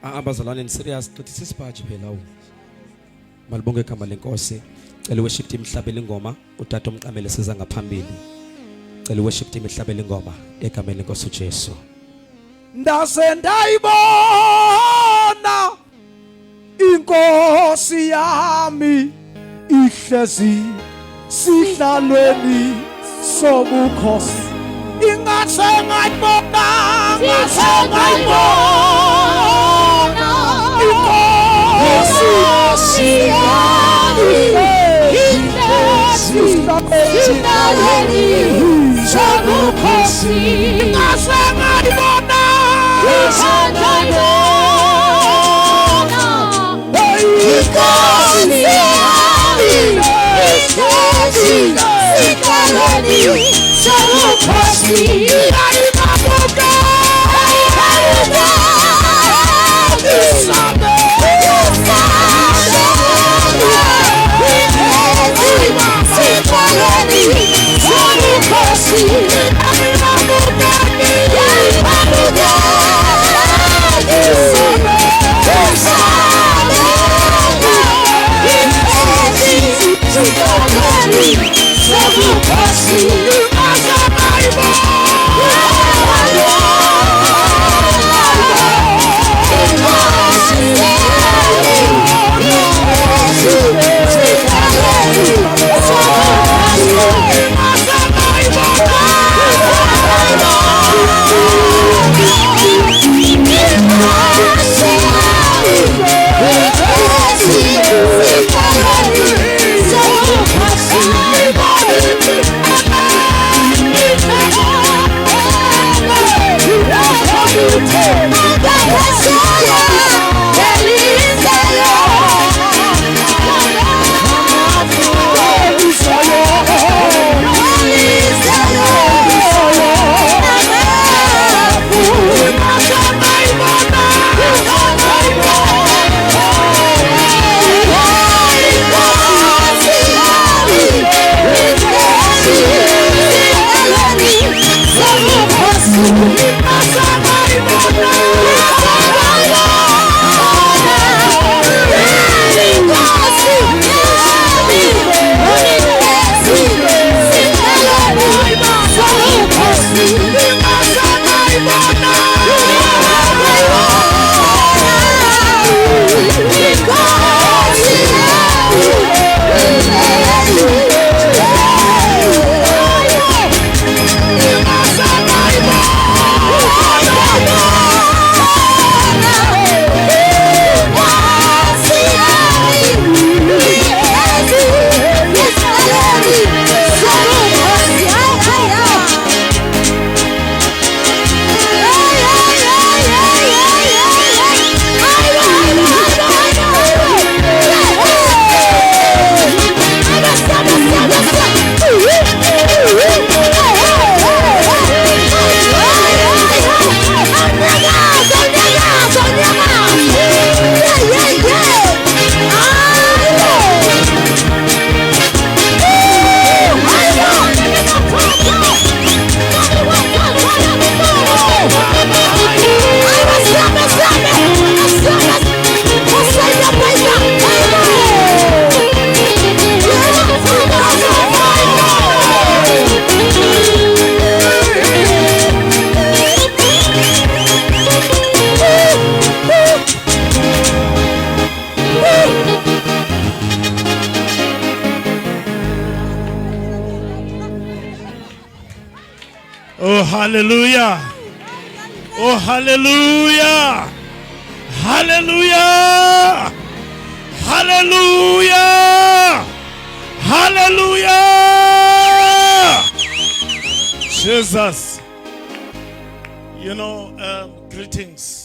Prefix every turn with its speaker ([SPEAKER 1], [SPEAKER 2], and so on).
[SPEAKER 1] Abazalwane serious qithi sisipaji phela malibonke igama lenkosi. Cela worship team ihlabele ingoma utata umqamele siza ngaphambili. Cela worship team ihlabele ingoma egameni lenkosi uJesu.
[SPEAKER 2] Ndase ndayibona inkosi yami ihlezi sihlalweni sobukhosi. Ingase ngayibona inkosi yami ihlezi sihlalweni sobukhosi. Ingase ngayibona inkosi yami ihlezi sihlalweni sobukhosi.
[SPEAKER 3] Oh, hallelujah. Oh, hallelujah. Hallelujah. Hallelujah. Hallelujah. Jesus. You know, greetings.